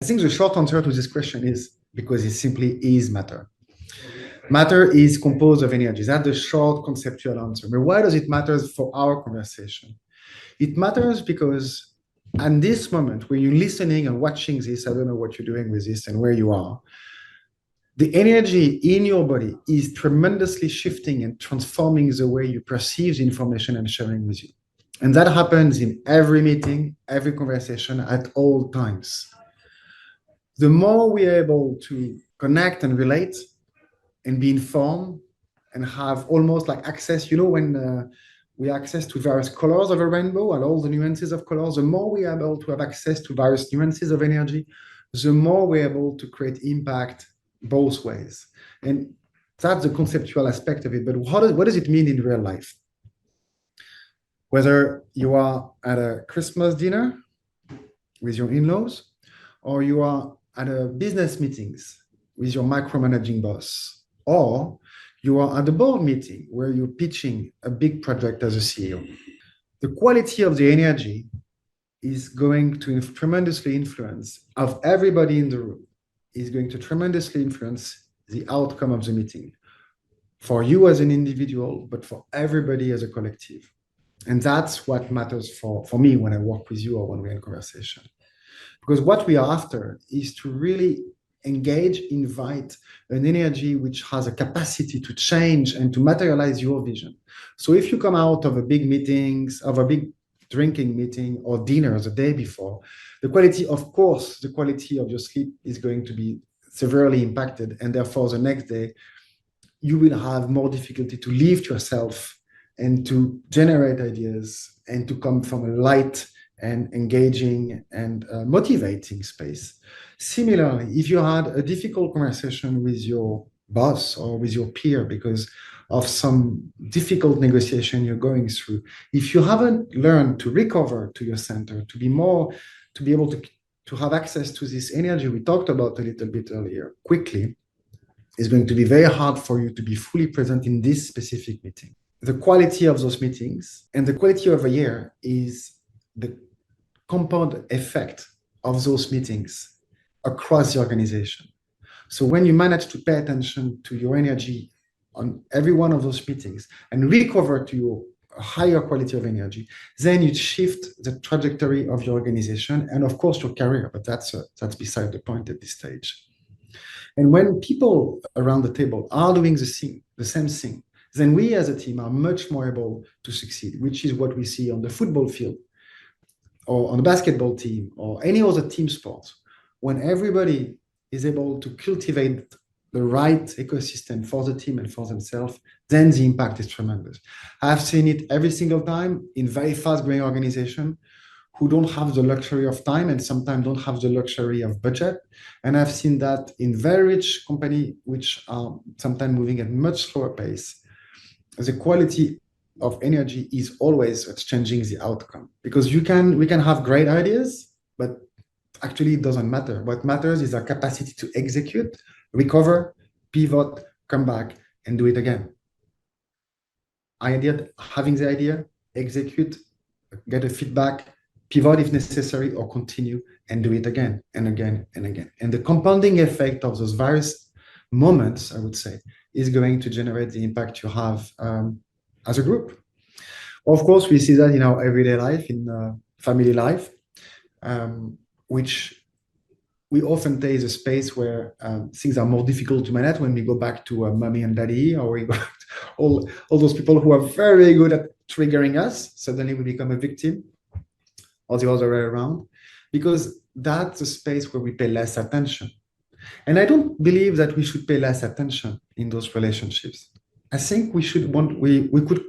I think the short answer to this question is because it simply is matter. Matter is composed of energy. That's the short conceptual answer. But why does it matter for our conversation? It matters because at this moment, when you're listening and watching this, I don't know what you're doing with this and where you are, the energy in your body is tremendously shifting and transforming the way you perceive the information I'm sharing with you. And that happens in every meeting, every conversation, at all times. The more we are able to connect and relate and be informed and have almost like access, when we access to various colors of a rainbow and all the nuances of colors, the more we are able to have access to various nuances of energy, the more we're able to create impact both ways. And that's the conceptual aspect of it. But what does it mean in real life? Whether you are at a Christmas dinner with your in-laws, or you are at a business meetings with your micromanaging boss, or you are at a board meeting where you're pitching a big project as a CEO. The quality of the energy is going to tremendously influence of everybody in the room, is going to tremendously influence the outcome of the meeting for you as an individual, but for everybody as a collective. And that's what matters for me when I work with you or when we're in conversation. Because what we are after is to really engage, invite an energy which has a capacity to change and to materialize your vision. So if you come out of a big meetings, of a big drinking meeting or dinner the day before, the quality of your sleep is going to be severely impacted. And therefore, the next day, you will have more difficulty to lift yourself and to generate ideas and to come from a light and engaging and motivating space. Similarly, if you had a difficult conversation with your boss or with your peer because of some difficult negotiation you're going through, if you haven't learned to recover to your center, to be able to have access to this energy we talked about a little bit earlier quickly, it's going to be very hard for you to be fully present in this specific meeting. The quality of those meetings and the quality of a year is the compound effect of those meetings across the organization. So when you manage to pay attention to your energy on every one of those meetings and recover to your higher quality of energy, then you shift the trajectory of your organization and of course your career, but that's beside the point at this stage. And when people around the table are doing the same thing, then we as a team are much more able to succeed, which is what we see on the football field or on the basketball team or any other team sport. When everybody is able to cultivate the right ecosystem for the team and for themselves, then the impact is tremendous. I've seen it every single time in very fast-growing organizations who don't have the luxury of time and sometimes don't have the luxury of budget. And I've seen that in very rich companies which are sometimes moving at much slower pace. The quality of energy is always changing the outcome, because we can have great ideas, but actually it doesn't matter. What matters is our capacity to execute, recover, pivot, come back, and do it again. Having the idea, execute, get a feedback, pivot if necessary, or continue and do it again and again and again. And the compounding effect of those various moments, I would say, is going to generate the impact you have as a group. Of course, we see that in our everyday life, in family life, which we often take a space where things are more difficult to manage when we go back to mommy and daddy, or we go back to all those people who are very good at triggering us. Suddenly we become a victim, or the other way around, because that's a space where we pay less attention. And I don't believe that we should pay less attention in those relationships. I think we could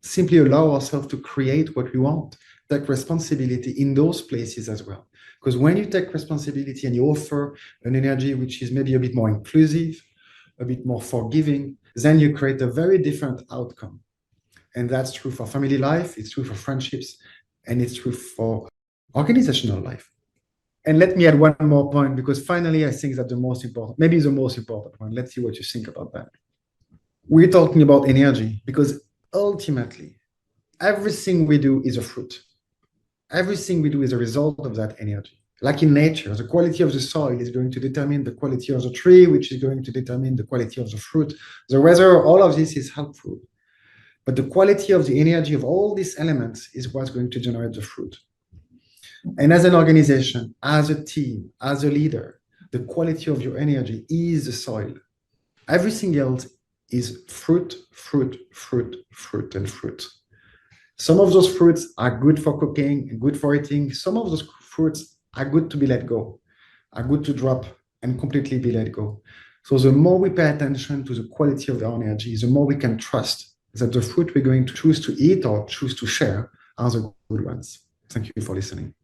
simply allow ourselves to create what we want, take responsibility in those places as well. Because when you take responsibility and you offer an energy which is maybe a bit more inclusive, a bit more forgiving, then you create a very different outcome. And that's true for family life, it's true for friendships, and it's true for organizational life. And let me add one more point, because finally, I think that maybe the most important one. Let's see what you think about that. We're talking about energy because ultimately, everything we do is a fruit. Everything we do is a result of that energy. Like in nature, the quality of the soil is going to determine the quality of the tree, which is going to determine the quality of the fruit. The weather, all of this is helpful. But the quality of the energy of all these elements is what's going to generate the fruit. And as an organization, as a team, as a leader, the quality of your energy is the soil. Everything else is fruit, fruit, fruit, fruit, and fruit. Some of those fruits are good for cooking, good for eating. Some of those fruits are good to be let go, are good to drop and completely be let go. So the more we pay attention to the quality of our energy, the more we can trust that the fruit we're going to choose to eat or choose to share are the good ones. Thank you for listening.